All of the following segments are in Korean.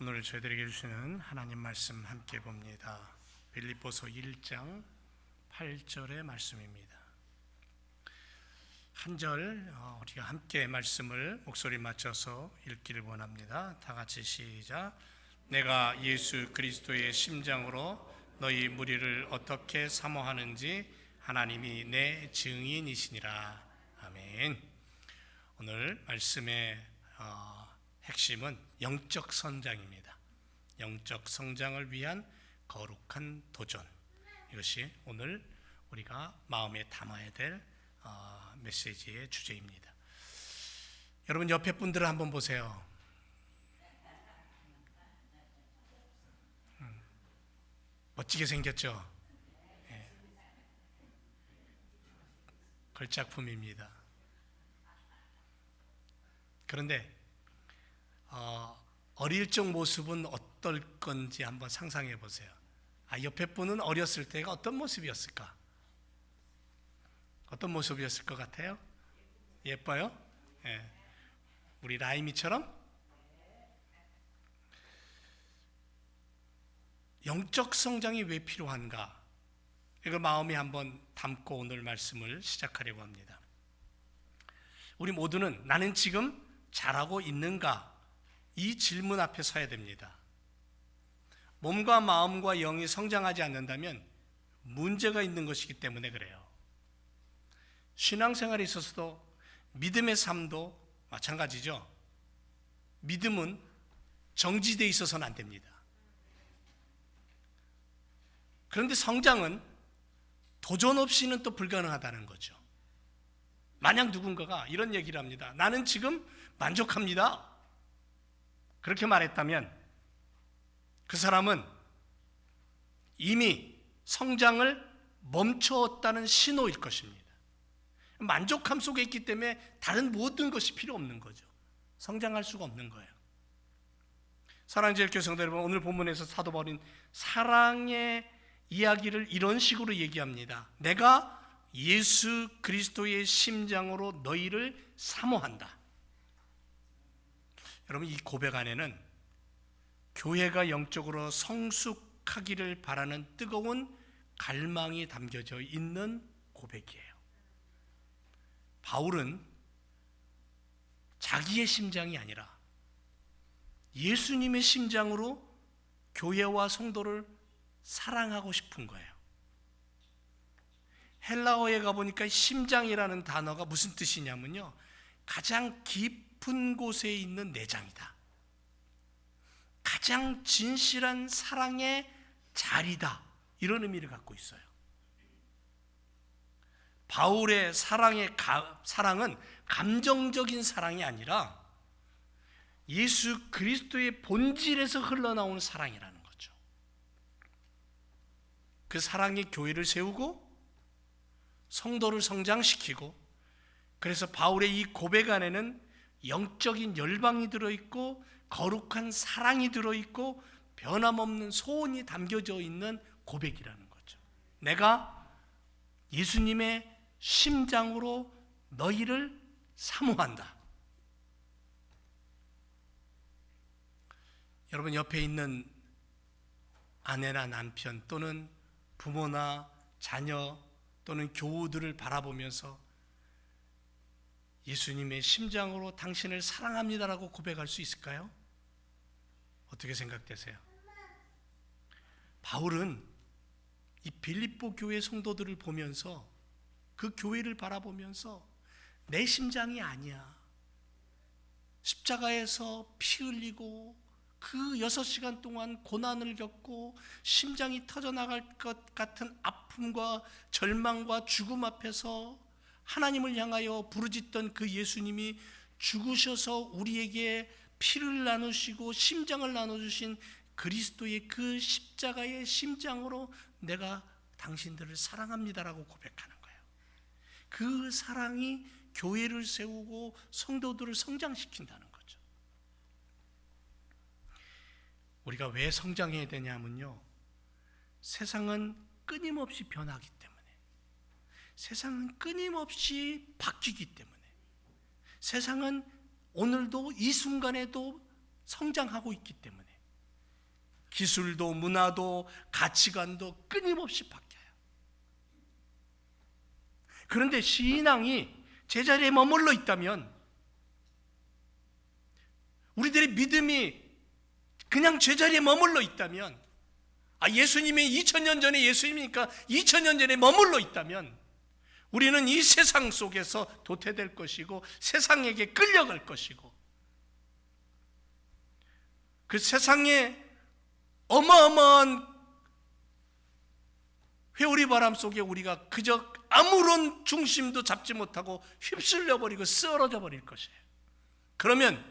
오늘 저희들에게 주시는 하나님 말씀 함께 봅니다. 빌립보서 1장 8절의 말씀입니다. 한 절 우리가 함께 말씀을 목소리 맞춰서 읽기를 원합니다. 다 같이 시작. 내가 예수 그리스도의 심장으로 너희 무리를 어떻게 사모하는지 하나님이 내 증인이시니라. 아멘. 오늘 말씀의 핵심은 영적 성장입니다. 영적 성장을 위한 거룩한 도전. 이것이 오늘 우리가 마음에 담아야 될 메시지의 주제입니다. 여러분 옆에 분들을 한번 보세요. 멋지게 생겼죠? 네. 걸작품입니다. 그런데 어릴 적 모습은 어떨 건지 한번 상상해 보세요. 옆에 분은 어렸을 때가 어떤 모습이었을까? 어떤 모습이었을 것 같아요? 예뻐요? 네. 우리 라임이처럼? 영적 성장이 왜 필요한가? 이걸 마음에 한번 담고 오늘 말씀을 시작하려고 합니다. 우리 모두는 나는 지금 잘하고 있는가? 이 질문 앞에 서야 됩니다. 몸과 마음과 영이 성장하지 않는다면 문제가 있는 것이기 때문에 그래요. 신앙생활에 있어서도 믿음의 삶도 마찬가지죠. 믿음은 정지되어 있어서는 안 됩니다. 그런데 성장은 도전 없이는 또 불가능하다는 거죠. 만약 누군가가 이런 얘기를 합니다. 나는 지금 만족합니다. 그렇게 말했다면 그 사람은 이미 성장을 멈추었다는 신호일 것입니다. 만족함 속에 있기 때문에 다른 모든 것이 필요 없는 거죠. 성장할 수가 없는 거예요. 사랑하는 제일교회 성도 여러분, 오늘 본문에서 사도 바울은 사랑의 이야기를 이런 식으로 얘기합니다. 내가 예수 그리스도의 심장으로 너희를 사모한다. 여러분, 이 고백 안에는 교회가 영적으로 성숙하기를 바라는 뜨거운 갈망이 담겨져 있는 고백이에요. 바울은 자기의 심장이 아니라 예수님의 심장으로 교회와 성도를 사랑하고 싶은 거예요. 헬라어에 가보니까 심장이라는 단어가 무슨 뜻이냐면요, 가장 깊은 곳에 있는 내장이다. 가장 진실한 사랑의 자리다. 이런 의미를 갖고 있어요. 바울의 사랑은 감정적인 사랑이 아니라 예수 그리스도의 본질에서 흘러나오는 사랑이라는 거죠. 그 사랑이 교회를 세우고 성도를 성장시키고, 그래서 바울의 이 고백 안에는 영적인 열방이 들어있고 거룩한 사랑이 들어있고 변함없는 소원이 담겨져 있는 고백이라는 거죠. 내가 예수님의 심장으로 너희를 사모한다. 여러분 옆에 있는 아내나 남편 또는 부모나 자녀 또는 교우들을 바라보면서 예수님의 심장으로 당신을 사랑합니다라고 고백할 수 있을까요? 어떻게 생각되세요? 바울은 이 빌립보 교회 성도들을 보면서, 그 교회를 바라보면서 내 심장이 아니야, 십자가에서 피 흘리고 그 6시간 동안 고난을 겪고 심장이 터져나갈 것 같은 아픔과 절망과 죽음 앞에서 하나님을 향하여 부르짖던 그 예수님이 죽으셔서 우리에게 피를 나누시고 심장을 나눠주신 그리스도의 그 십자가의 심장으로 내가 당신들을 사랑합니다라고 고백하는 거예요. 그 사랑이 교회를 세우고 성도들을 성장시킨다는 거죠. 우리가 왜 성장해야 되냐면요, 세상은 끊임없이 변하기 때문에, 세상은 끊임없이 바뀌기 때문에, 세상은 오늘도 이 순간에도 성장하고 있기 때문에 기술도 문화도 가치관도 끊임없이 바뀌어요. 그런데 신앙이 제자리에 머물러 있다면, 우리들의 믿음이 그냥 제자리에 머물러 있다면, 예수님이 2000년 전에 예수님이니까 2000년 전에 머물러 있다면 우리는 이 세상 속에서 도태될 것이고 세상에게 끌려갈 것이고, 그 세상에 어마어마한 회오리 바람 속에 우리가 그저 아무런 중심도 잡지 못하고 휩쓸려 버리고 쓰러져 버릴 것이에요. 그러면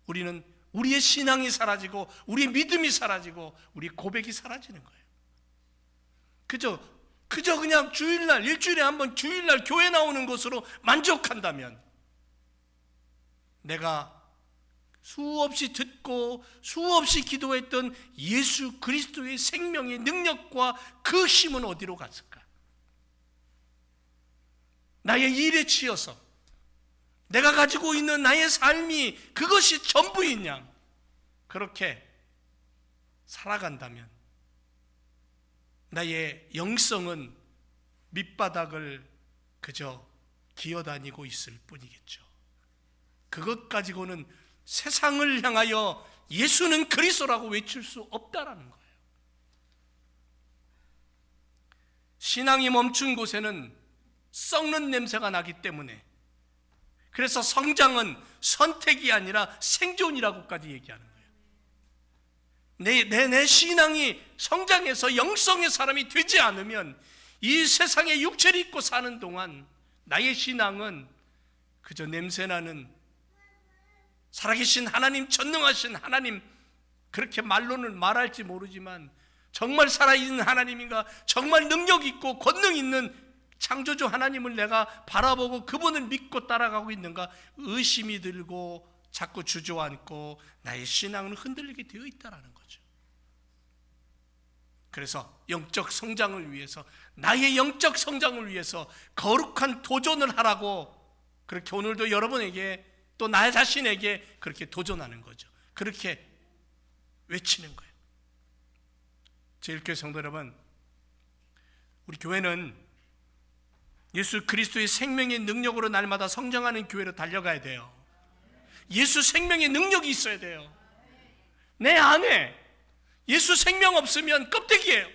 우리는 우리의 신앙이 사라지고 우리의 믿음이 사라지고 우리 고백이 사라지는 거예요. 그저 그냥 주일날, 일주일에 한 번 주일날 교회 나오는 것으로 만족한다면, 내가 수없이 듣고 수없이 기도했던 예수 그리스도의 생명의 능력과 그 힘은 어디로 갔을까? 나의 일에 치여서 내가 가지고 있는 나의 삶이 그것이 전부인 양 그렇게 살아간다면 나의 영성은 밑바닥을 그저 기어다니고 있을 뿐이겠죠. 그것 가지고는 세상을 향하여 예수는 그리스도라고 외칠 수 없다라는 거예요. 신앙이 멈춘 곳에는 썩는 냄새가 나기 때문에, 그래서 성장은 선택이 아니라 생존이라고까지 얘기하는 거예요. 내 신앙이 성장해서 영성의 사람이 되지 않으면 이 세상에 육체를 입고 사는 동안 나의 신앙은 그저 냄새나는, 살아계신 하나님, 전능하신 하나님, 그렇게 말로는 말할지 모르지만 정말 살아있는 하나님인가, 정말 능력 있고 권능 있는 창조주 하나님을 내가 바라보고 그분을 믿고 따라가고 있는가 의심이 들고 자꾸 주저앉고 나의 신앙은 흔들리게 되어 있다는 거죠. 그래서 영적 성장을 위해서, 나의 영적 성장을 위해서 거룩한 도전을 하라고 그렇게 오늘도 여러분에게 또 나 자신에게 그렇게 도전하는 거죠. 그렇게 외치는 거예요. 제일교회 성도 여러분, 우리 교회는 예수 그리스도의 생명의 능력으로 날마다 성장하는 교회로 달려가야 돼요. 예수 생명의 능력이 있어야 돼요. 내 안에 예수 생명 없으면 껍데기예요.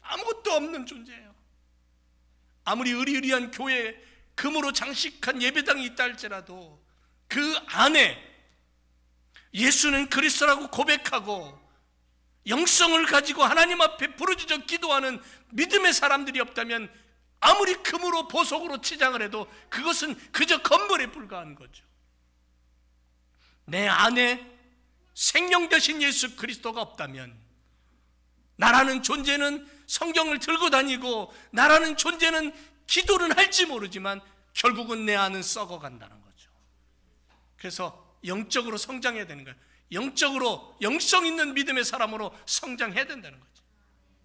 아무것도 없는 존재예요. 아무리 의리의리한 교회에 금으로 장식한 예배당이 있다 할지라도 그 안에 예수는 그리스도라고 고백하고 영성을 가지고 하나님 앞에 부르짖어 기도하는 믿음의 사람들이 없다면 아무리 금으로 보석으로 치장을 해도 그것은 그저 건물에 불과한 거죠. 내 안에 생명 되신 예수 그리스도가 없다면 나라는 존재는 성경을 들고 다니고 나라는 존재는 기도는 할지 모르지만 결국은 내 안은 썩어간다는 거죠. 그래서 영적으로 성장해야 되는 거예요. 영적으로 영성 있는 믿음의 사람으로 성장해야 된다는 거죠.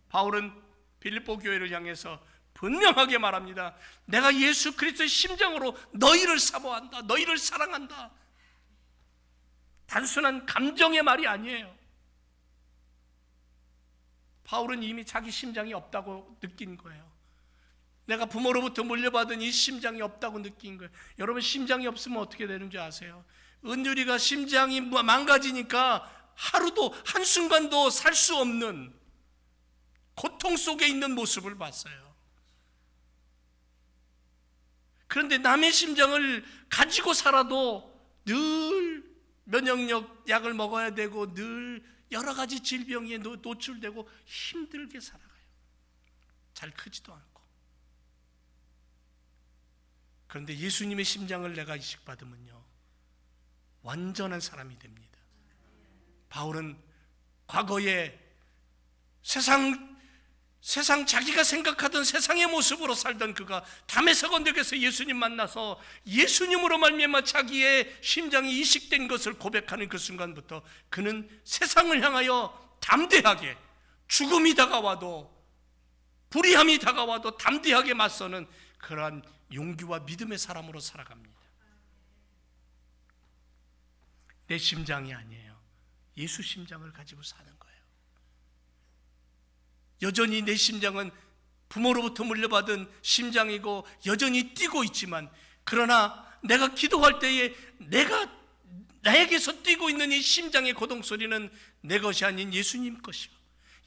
바울은 빌립보 교회를 향해서 분명하게 말합니다. 내가 예수 그리스도의 심장으로 너희를 사모한다, 너희를 사랑한다. 단순한 감정의 말이 아니에요. 바울은 이미 자기 심장이 없다고 느낀 거예요. 내가 부모로부터 물려받은 이 심장이 없다고 느낀 거예요. 여러분, 심장이 없으면 어떻게 되는지 아세요? 은율이가 심장이 망가지니까 하루도 한순간도 살 수 없는 고통 속에 있는 모습을 봤어요. 그런데 남의 심장을 가지고 살아도 늘 면역력 약을 먹어야 되고 늘 여러 가지 질병에 노출되고 힘들게 살아가요. 잘 크지도 않고. 그런데 예수님의 심장을 내가 이식받으면요, 완전한 사람이 됩니다. 바울은 과거에 세상 자기가 생각하던 세상의 모습으로 살던 그가 다메섹 언덕에서 예수님 만나서 예수님으로 말미암아 자기의 심장이 이식된 것을 고백하는 그 순간부터 그는 세상을 향하여 담대하게, 죽음이 다가와도 불의함이 다가와도 담대하게 맞서는 그러한 용기와 믿음의 사람으로 살아갑니다. 내 심장이 아니에요. 예수 심장을 가지고 사는 거예요. 여전히 내 심장은 부모로부터 물려받은 심장이고 여전히 뛰고 있지만, 그러나 내가 기도할 때에 나에게서 뛰고 있는 이 심장의 고동 소리는 내 것이 아닌 예수님 것이고,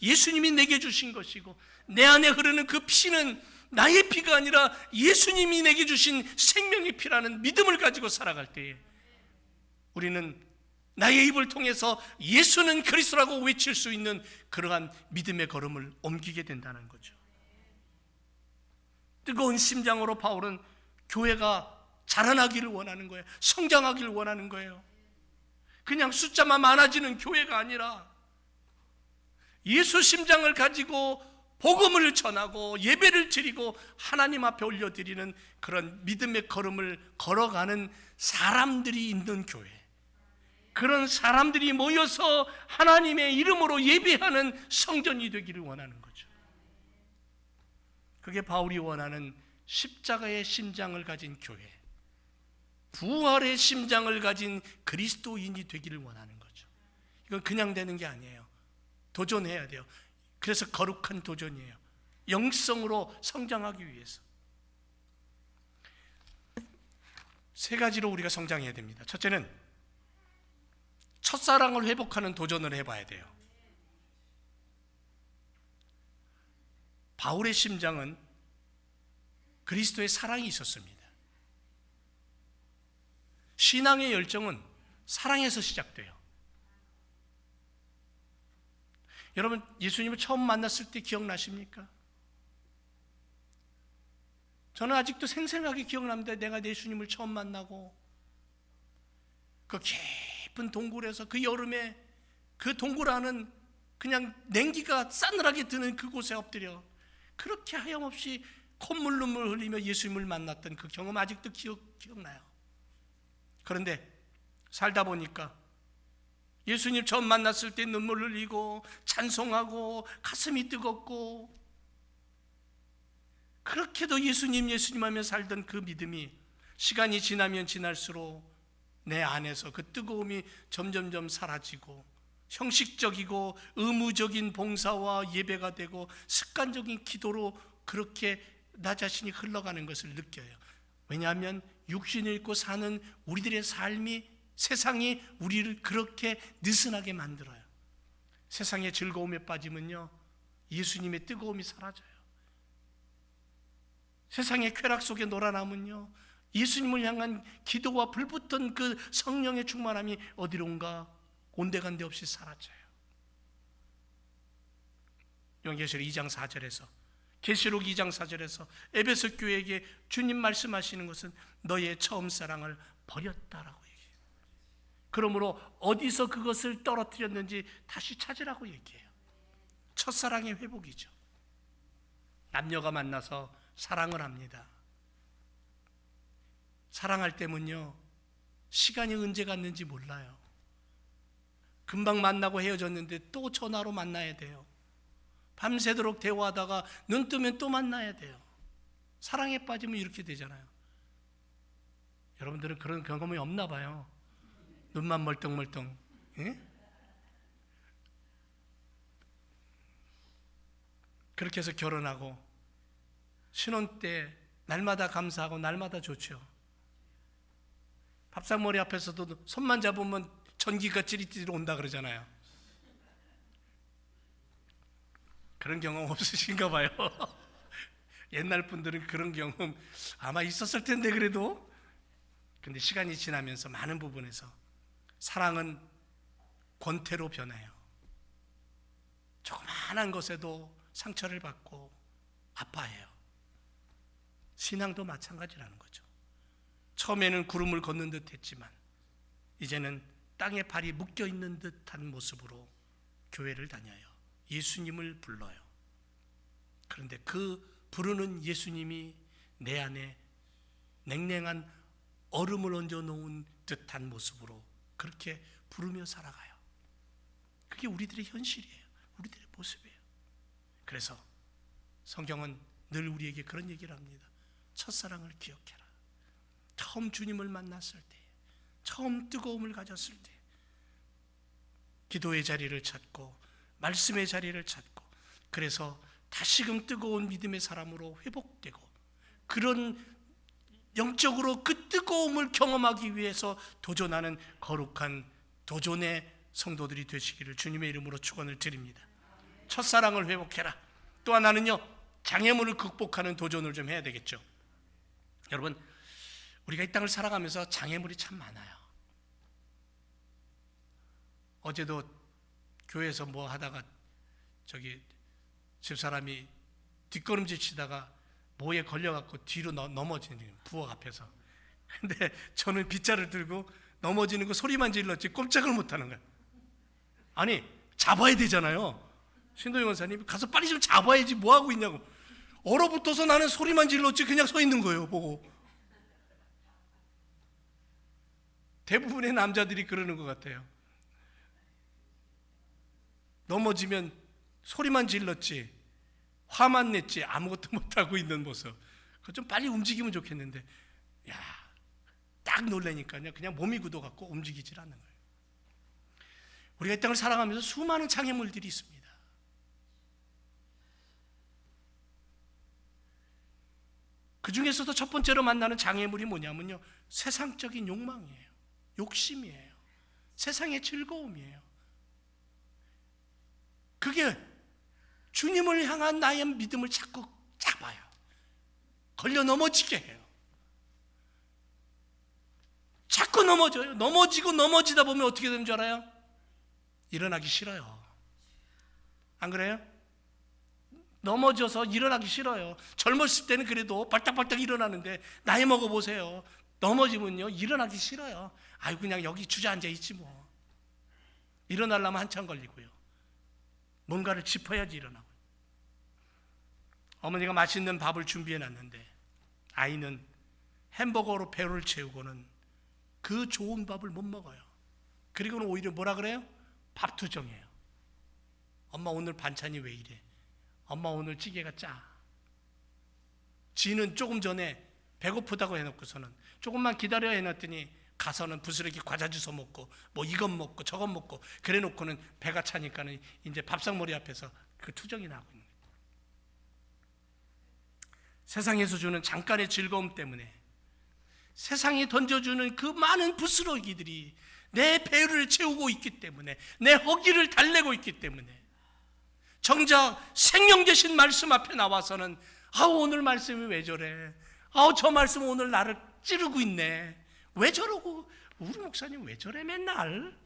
예수님이 내게 주신 것이고, 내 안에 흐르는 그 피는 나의 피가 아니라 예수님이 내게 주신 생명의 피라는 믿음을 가지고 살아갈 때에 우리는 나의 입을 통해서 예수는 그리스도라고 외칠 수 있는 그러한 믿음의 걸음을 옮기게 된다는 거죠. 뜨거운 심장으로 바울은 교회가 자라나기를 원하는 거예요. 성장하기를 원하는 거예요. 그냥 숫자만 많아지는 교회가 아니라 예수 심장을 가지고 복음을 전하고 예배를 드리고 하나님 앞에 올려드리는 그런 믿음의 걸음을 걸어가는 사람들이 있는 교회, 그런 사람들이 모여서 하나님의 이름으로 예배하는 성전이 되기를 원하는 거죠. 그게 바울이 원하는 십자가의 심장을 가진 교회, 부활의 심장을 가진 그리스도인이 되기를 원하는 거죠. 이건 그냥 되는 게 아니에요. 도전해야 돼요. 그래서 거룩한 도전이에요. 영성으로 성장하기 위해서. 세 가지로 우리가 성장해야 됩니다. 첫째는 첫사랑을 회복하는 도전을 해봐야 돼요. 바울의 심장은 그리스도의 사랑이 있었습니다. 신앙의 열정은 사랑에서 시작돼요. 여러분, 예수님을 처음 만났을 때 기억나십니까? 저는 아직도 생생하게 기억납니다. 내가 예수님을 처음 만나고 그 깊은 동굴에서 그 여름에 그 동굴 안은 그냥 냉기가 싸늘하게 드는 그곳에 엎드려 그렇게 하염없이 콧물 눈물 흘리며 예수님을 만났던 그 경험 아직도 기억나요. 그런데 살다 보니까 예수님 처음 만났을 때 눈물 흘리고 찬송하고 가슴이 뜨겁고 그렇게도 예수님 하며 살던 그 믿음이 시간이 지나면 지날수록 내 안에서 그 뜨거움이 점점점 사라지고 형식적이고 의무적인 봉사와 예배가 되고 습관적인 기도로 그렇게 나 자신이 흘러가는 것을 느껴요. 왜냐하면 육신을 입고 사는 우리들의 삶이, 세상이 우리를 그렇게 느슨하게 만들어요. 세상의 즐거움에 빠지면요, 예수님의 뜨거움이 사라져요. 세상의 쾌락 속에 놀아나면요, 예수님을 향한 기도와 불붙던 그 성령의 충만함이 어디론가 온데간데 없이 사라져요. 요한계시록 2장 4절에서, 계시록 2장 4절에서 에베소 교회에게 주님 말씀하시는 것은 너의 처음 사랑을 버렸다라고 얘기해요. 그러므로 어디서 그것을 떨어뜨렸는지 다시 찾으라고 얘기해요. 첫사랑의 회복이죠. 남녀가 만나서 사랑을 합니다. 사랑할 때면요, 시간이 언제 갔는지 몰라요. 금방 만나고 헤어졌는데 또 전화로 만나야 돼요. 밤새도록 대화하다가 눈 뜨면 또 만나야 돼요. 사랑에 빠지면 이렇게 되잖아요. 여러분들은 그런 경험이 없나 봐요. 눈만 멀뚱멀뚱. 예? 그렇게 해서 결혼하고 신혼 때 날마다 감사하고 날마다 좋죠. 밥상머리 앞에서도 손만 잡으면 전기가 찌릿찌릿 온다 그러잖아요. 그런 경험 없으신가 봐요. 옛날 분들은 그런 경험 아마 있었을 텐데 그래도. 근데 시간이 지나면서 많은 부분에서 사랑은 권태로 변해요. 조그마한 것에도 상처를 받고 아파해요. 신앙도 마찬가지라는 거죠. 처음에는 구름을 걷는 듯 했지만 이제는 땅에 발이 묶여있는 듯한 모습으로 교회를 다녀요. 예수님을 불러요. 그런데 그 부르는 예수님이 내 안에 냉랭한 얼음을 얹어 놓은 듯한 모습으로 그렇게 부르며 살아가요. 그게 우리들의 현실이에요. 우리들의 모습이에요. 그래서 성경은 늘 우리에게 그런 얘기를 합니다. 첫사랑을 기억해라. 처음 주님을 만났을 때, 처음 뜨거움을 가졌을 때 기도의 자리를 찾고 말씀의 자리를 찾고 그래서 다시금 뜨거운 믿음의 사람으로 회복되고 그런 영적으로 그 뜨거움을 경험하기 위해서 도전하는 거룩한 도전의 성도들이 되시기를 주님의 이름으로 축원을 드립니다. 첫사랑을 회복해라. 또 하나는요, 장애물을 극복하는 도전을 좀 해야 되겠죠. 여러분, 우리가 이 땅을 살아가면서 장애물이 참 많아요. 어제도 교회에서 뭐 하다가 집사람이 뒷걸음질 치다가 뭐에 걸려갖고 뒤로 넘어지는 거예요. 부엌 앞에서. 근데 저는 빗자를 들고 넘어지는 거 소리만 질렀지 꼼짝을 못하는 거예요. 아니, 잡아야 되잖아요. 신도영 원사님, 가서 빨리 좀 잡아야지 뭐 하고 있냐고. 얼어붙어서 나는 소리만 질렀지 그냥 서 있는 거예요, 보고. 대부분의 남자들이 그러는 것 같아요. 넘어지면 소리만 질렀지 화만 냈지 아무것도 못하고 있는 모습. 그거 좀 빨리 움직이면 좋겠는데, 딱 놀라니까요 그냥 몸이 굳어갖고 움직이질 않는 거예요. 우리가 이 땅을 살아가면서 수많은 장애물들이 있습니다. 그 중에서도 첫 번째로 만나는 장애물이 뭐냐면요, 세상적인 욕망이에요. 욕심이에요. 세상의 즐거움이에요. 그게 주님을 향한 나의 믿음을 자꾸 잡아요. 걸려 넘어지게 해요. 자꾸 넘어져요. 넘어지다 보면 어떻게 되는 줄 알아요? 일어나기 싫어요. 안 그래요? 넘어져서 일어나기 싫어요. 젊었을 때는 그래도 발딱발딱 일어나는데 나이 먹어보세요. 넘어지면요 일어나기 싫어요. 아유, 그냥 여기 주저앉아 있지 뭐. 일어나려면 한참 걸리고요. 뭔가를 짚어야지 일어나고. 어머니가 맛있는 밥을 준비해 놨는데 아이는 햄버거로 배를 채우고는 그 좋은 밥을 못 먹어요. 그리고는 오히려 뭐라 그래요? 밥투정해요. 엄마 오늘 반찬이 왜 이래? 엄마 오늘 찌개가 짜. 지는 조금 전에 배고프다고 해놓고서는 조금만 기다려 해놨더니 가서는 부스러기 과자 주워 먹고 뭐 이건 먹고 저건 먹고 그래 놓고는 배가 차니까는 이제 밥상머리 앞에서 그 투정이 나고 있는 거예요. 세상에서 주는 잠깐의 즐거움 때문에, 세상이 던져주는 그 많은 부스러기들이 내 배를 채우고 있기 때문에, 내 허기를 달래고 있기 때문에, 정작 생명 되신 말씀 앞에 나와서는 오늘 말씀이 왜 저래? 저 말씀 오늘 나를 찌르고 있네. 왜 저러고? 우리 목사님 왜 저래 맨날?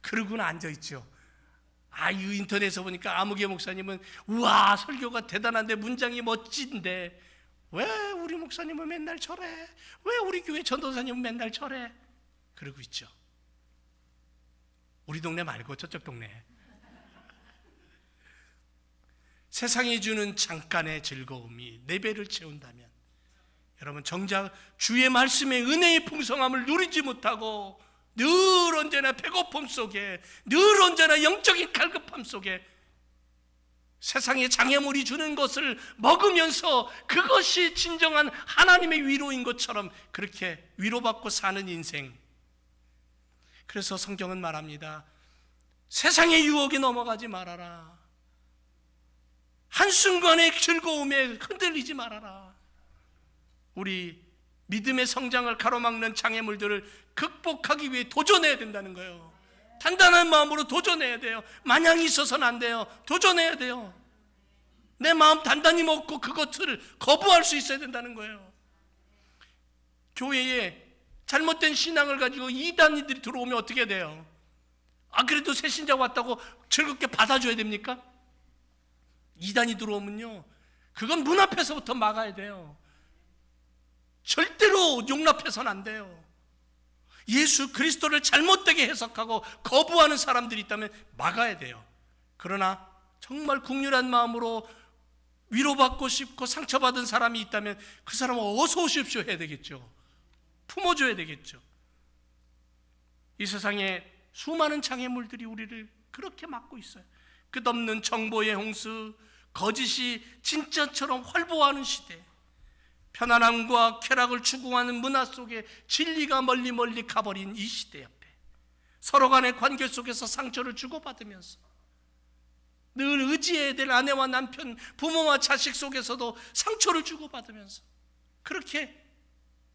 그러고는 앉아있죠. 이 인터넷에서 보니까 아무개 목사님은 우와 설교가 대단한데 문장이 멋진데 왜 우리 목사님은 맨날 저래? 왜 우리 교회 전도사님은 맨날 저래? 그러고 있죠. 우리 동네 말고 저쪽 동네. 세상이 주는 잠깐의 즐거움이 내 배를 채운다면, 여러분 정작 주의 말씀의 은혜의 풍성함을 누리지 못하고 늘 언제나 배고픔 속에, 늘 언제나 영적인 갈급함 속에 세상의 장애물이 주는 것을 먹으면서 그것이 진정한 하나님의 위로인 것처럼 그렇게 위로받고 사는 인생. 그래서 성경은 말합니다. 세상의 유혹에 넘어가지 말아라. 한순간의 즐거움에 흔들리지 말아라. 우리 믿음의 성장을 가로막는 장애물들을 극복하기 위해 도전해야 된다는 거예요. 단단한 마음으로 도전해야 돼요. 마냥 있어서는 안 돼요. 도전해야 돼요. 내 마음 단단히 먹고 그것을 거부할 수 있어야 된다는 거예요. 교회에 잘못된 신앙을 가지고 이단이들이 들어오면 어떻게 돼요? 그래도 새 신자 왔다고 즐겁게 받아줘야 됩니까? 이단이 들어오면요, 그건 문 앞에서부터 막아야 돼요. 절대로 용납해서는 안 돼요. 예수 그리스도를 잘못되게 해석하고 거부하는 사람들이 있다면 막아야 돼요. 그러나 정말 국률한 마음으로 위로받고 싶고 상처받은 사람이 있다면 그 사람은 어서 오십시오 해야 되겠죠. 품어줘야 되겠죠. 이 세상에 수많은 장애물들이 우리를 그렇게 막고 있어요. 끝없는 정보의 홍수, 거짓이 진짜처럼 활보하는 시대, 편안함과 쾌락을 추구하는 문화 속에 진리가 멀리 가버린 이 시대 옆에 서로 간의 관계 속에서 상처를 주고받으면서 늘 의지해야 될 아내와 남편, 부모와 자식 속에서도 상처를 주고받으면서 그렇게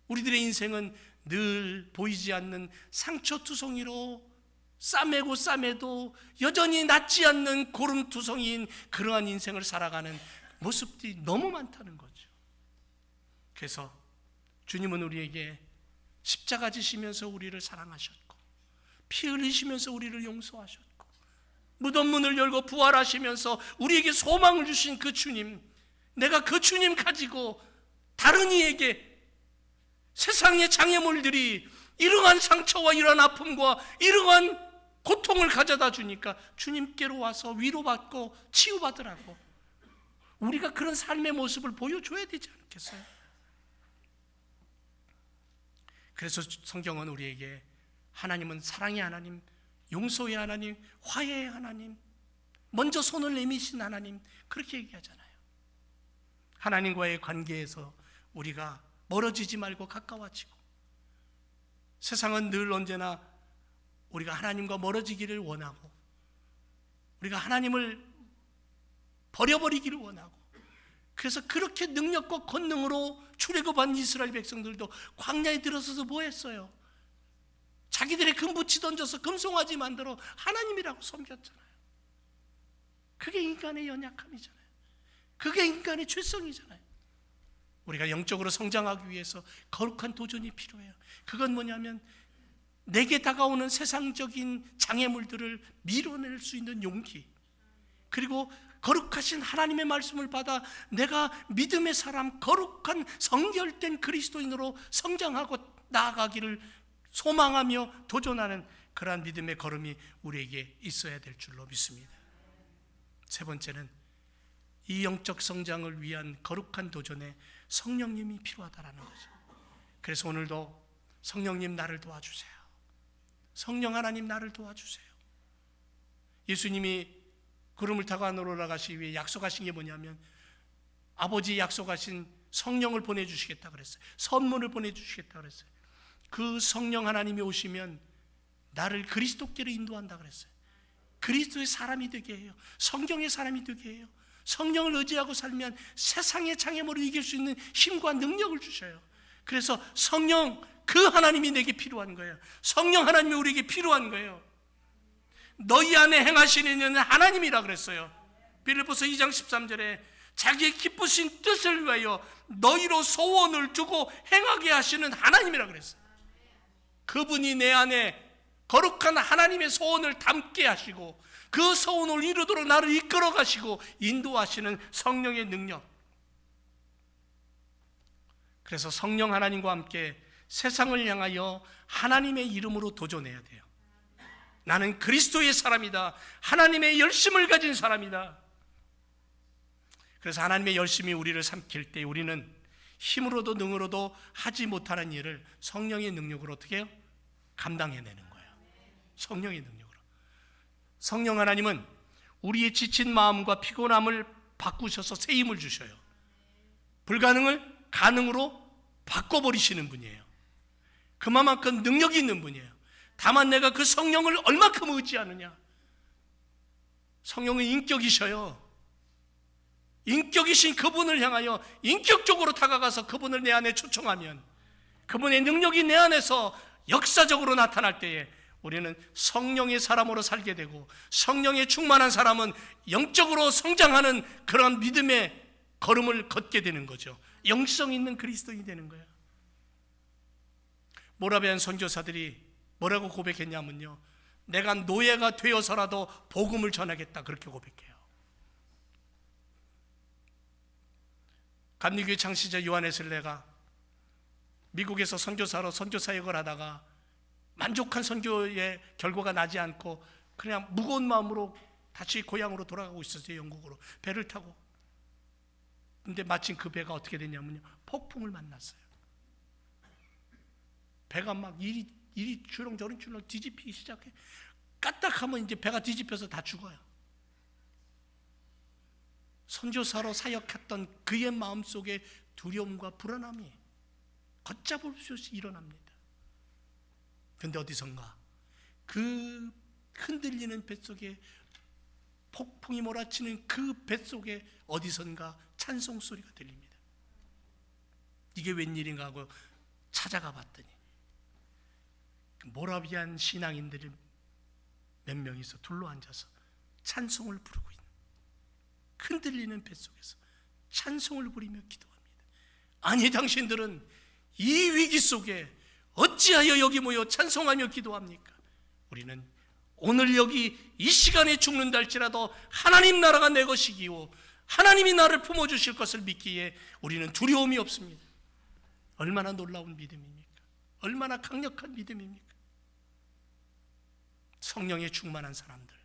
우리들의 인생은 늘 보이지 않는 상처투성이로 싸매도 여전히 낫지 않는 고름투성이인 그러한 인생을 살아가는 모습들이 너무 많다는 거죠. 그래서 주님은 우리에게 십자가 지시면서 우리를 사랑하셨고, 피 흘리시면서 우리를 용서하셨고, 무덤 문을 열고 부활하시면서 우리에게 소망을 주신 그 주님, 내가 그 주님 가지고 다른 이에게 세상의 장애물들이 이러한 상처와 이러한 아픔과 이러한 고통을 가져다 주니까 주님께로 와서 위로받고 치유받으라고 우리가 그런 삶의 모습을 보여줘야 되지 않겠어요? 그래서 성경은 우리에게 하나님은 사랑의 하나님, 용서의 하나님, 화해의 하나님, 먼저 손을 내미신 하나님, 그렇게 얘기하잖아요. 하나님과의 관계에서 우리가 멀어지지 말고 가까워지고, 세상은 늘 언제나 우리가 하나님과 멀어지기를 원하고 우리가 하나님을 버려버리기를 원하고, 그래서 그렇게 능력과 권능으로 출애굽한 이스라엘 백성들도 광야에 들어서서 뭐 했어요? 자기들의 금붙이 던져서 금송아지 만들어 하나님이라고 섬겼잖아요. 그게 인간의 연약함이잖아요. 그게 인간의 죄성이잖아요. 우리가 영적으로 성장하기 위해서 거룩한 도전이 필요해요. 그건 뭐냐면 내게 다가오는 세상적인 장애물들을 밀어낼 수 있는 용기, 그리고 거룩하신 하나님의 말씀을 받아 내가 믿음의 사람, 거룩한 성결된 그리스도인으로 성장하고 나아가기를 소망하며 도전하는 그러한 믿음의 걸음이 우리에게 있어야 될 줄로 믿습니다. 세 번째는 이 영적 성장을 위한 거룩한 도전에 성령님이 필요하다라는 거죠. 그래서 오늘도 성령님 나를 도와주세요. 성령 하나님 나를 도와주세요. 예수님이 구름을 타고 하늘로 올라가시기 위해 약속하신 게 뭐냐면 아버지 약속하신 성령을 보내주시겠다 그랬어요. 선물을 보내주시겠다 그랬어요. 그 성령 하나님이 오시면 나를 그리스도께로 인도한다 그랬어요. 그리스도의 사람이 되게 해요. 성경의 사람이 되게 해요. 성령을 의지하고 살면 세상의 장애물을 이길 수 있는 힘과 능력을 주셔요. 그래서 성령, 그 하나님이 내게 필요한 거예요. 성령 하나님이 우리에게 필요한 거예요. 너희 안에 행하시는 이는 하나님이라 그랬어요. 빌립보서 2장 13절에 자기의 기쁘신 뜻을 위하여 너희로 소원을 두고 행하게 하시는 하나님이라 그랬어요. 그분이 내 안에 거룩한 하나님의 소원을 담게 하시고 그 소원을 이루도록 나를 이끌어 가시고 인도하시는 성령의 능력. 그래서 성령 하나님과 함께 세상을 향하여 하나님의 이름으로 도전해야 돼요. 나는 그리스도의 사람이다. 하나님의 열심을 가진 사람이다. 그래서 하나님의 열심이 우리를 삼킬 때 우리는 힘으로도 능으로도 하지 못하는 일을 성령의 능력으로 어떻게 해요? 감당해내는 거예요. 성령의 능력으로. 성령 하나님은 우리의 지친 마음과 피곤함을 바꾸셔서 새 힘을 주셔요. 불가능을 가능으로 바꿔버리시는 분이에요. 그만큼 능력이 있는 분이에요. 다만 내가 그 성령을 얼마큼 의지하느냐. 성령은 인격이셔요. 인격이신 그분을 향하여 인격적으로 다가가서 그분을 내 안에 초청하면 그분의 능력이 내 안에서 역사적으로 나타날 때에 우리는 성령의 사람으로 살게 되고, 성령에 충만한 사람은 영적으로 성장하는 그런 믿음의 걸음을 걷게 되는 거죠. 영성 있는 그리스도인이 되는 거예요. 모라비안 선교사들이 뭐라고 고백했냐면요, 내가 노예가 되어서라도 복음을 전하겠다, 그렇게 고백해요. 감리교회 창시자 요한 웨슬레가 미국에서 선교사로 선교사역을 하다가 만족한 선교의 결과가 나지 않고 그냥 무거운 마음으로 다시 고향으로 돌아가고 있었어요. 영국으로 배를 타고. 근데 마침 그 배가 어떻게 됐냐면요, 폭풍을 만났어요. 배가 막 이리 주렁저렁 뒤집히기 시작해. 까딱하면 이제 배가 뒤집혀서 다 죽어요. 선교사로 사역했던 그의 마음속에 두려움과 불안함이 걷잡을 수 없이 일어납니다. 그런데 어디선가 그 흔들리는 뱃속에 폭풍이 몰아치는 그 뱃속에 어디선가 찬송 소리가 들립니다. 이게 웬일인가 하고 찾아가 봤더니 모라비안 신앙인들이 몇 명이서 둘러앉아서 찬송을 부르고 있는, 흔들리는 뱃속에서 찬송을 부리며 기도합니다. 아니, 당신들은 이 위기 속에 어찌하여 여기 모여 찬송하며 기도합니까? 우리는 오늘 여기 이 시간에 죽는다 할지라도 하나님 나라가 내 것이기요 하나님이 나를 품어주실 것을 믿기에 우리는 두려움이 없습니다. 얼마나 놀라운 믿음입니까? 얼마나 강력한 믿음입니까? 성령에 충만한 사람들,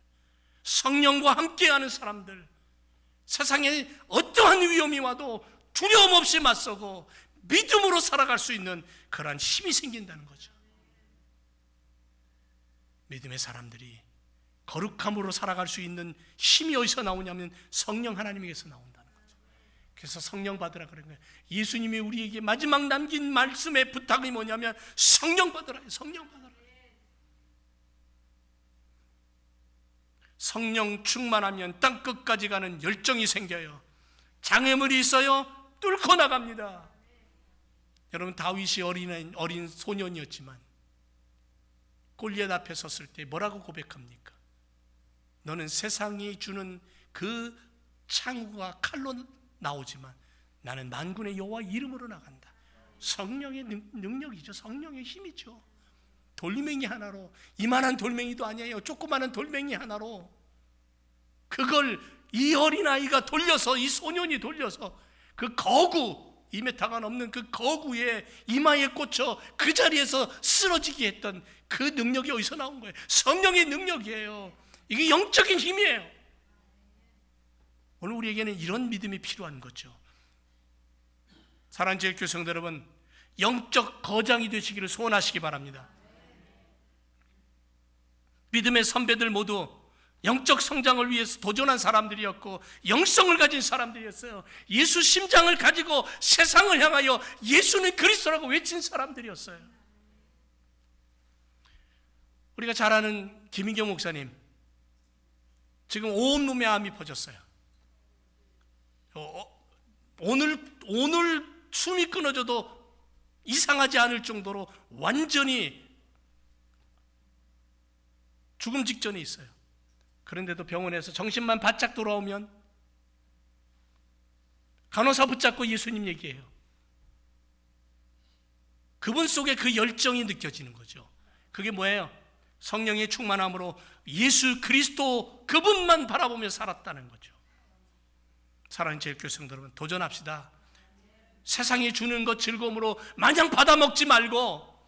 성령과 함께하는 사람들, 세상에 어떠한 위험이 와도 두려움 없이 맞서고 믿음으로 살아갈 수 있는 그러한 힘이 생긴다는 거죠. 믿음의 사람들이 거룩함으로 살아갈 수 있는 힘이 어디서 나오냐면 성령 하나님에게서 나온다는 거죠. 그래서 성령 받으라 그런 거예요. 예수님이 우리에게 마지막 남긴 말씀의 부탁이 뭐냐면 성령 받으라, 성령 받으라. 성령 충만하면 땅 끝까지 가는 열정이 생겨요. 장애물이 있어요, 뚫고 나갑니다. 여러분, 다윗이 어린 소년이었지만 골리앗 앞에 섰을 때 뭐라고 고백합니까? 너는 세상이 주는 그 창과 칼로 나오지만 나는 만군의 여호와 이름으로 나간다. 성령의 능력이죠. 성령의 힘이죠. 돌멩이 하나로, 이만한 돌멩이도 아니에요. 조그마한 돌멩이 하나로 그걸 이 어린아이가 돌려서, 이 소년이 돌려서 그 거구, 2m가 넘는 그 거구에 이마에 꽂혀 그 자리에서 쓰러지게 했던 그 능력이 어디서 나온 거예요? 성령의 능력이에요. 이게 영적인 힘이에요. 오늘 우리에게는 이런 믿음이 필요한 거죠. 사랑하는 제 교성들 여러분, 영적 거장이 되시기를 소원하시기 바랍니다. 믿음의 선배들 모두 영적 성장을 위해서 도전한 사람들이었고 영성을 가진 사람들이었어요. 예수 심장을 가지고 세상을 향하여 예수는 그리스도라고 외친 사람들이었어요. 우리가 잘 아는 김인경 목사님, 지금 온몸에 암이 퍼졌어요. 오늘 숨이 끊어져도 이상하지 않을 정도로 완전히 죽음 직전에 있어요. 그런데도 병원에서 정신만 바짝 돌아오면 간호사 붙잡고 예수님 얘기해요. 그분 속에 그 열정이 느껴지는 거죠. 그게 뭐예요? 성령의 충만함으로 예수 그리스도 그분만 바라보며 살았다는 거죠. 사랑하는 제일교성들 여러분, 도전합시다. 세상이 주는 것 즐거움으로 마냥 받아먹지 말고,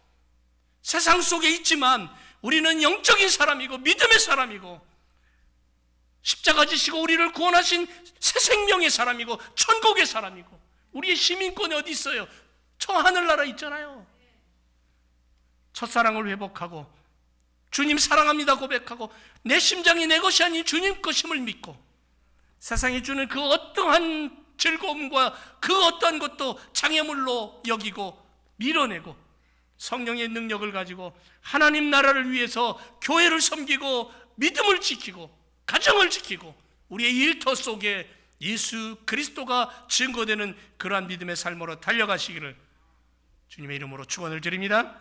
세상 속에 있지만 우리는 영적인 사람이고 믿음의 사람이고 십자가 지시고 우리를 구원하신 새 생명의 사람이고 천국의 사람이고, 우리의 시민권이 어디 있어요? 저 하늘나라 있잖아요. 첫사랑을 회복하고 주님 사랑합니다 고백하고 내 심장이 내 것이 아닌 주님 것임을 믿고 세상이 주는 그 어떠한 즐거움과 그 어떠한 것도 장애물로 여기고 밀어내고 성령의 능력을 가지고 하나님 나라를 위해서 교회를 섬기고 믿음을 지키고 가정을 지키고 우리의 일터 속에 예수 그리스도가 증거되는 그러한 믿음의 삶으로 달려가시기를 주님의 이름으로 축원을 드립니다.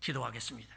기도하겠습니다.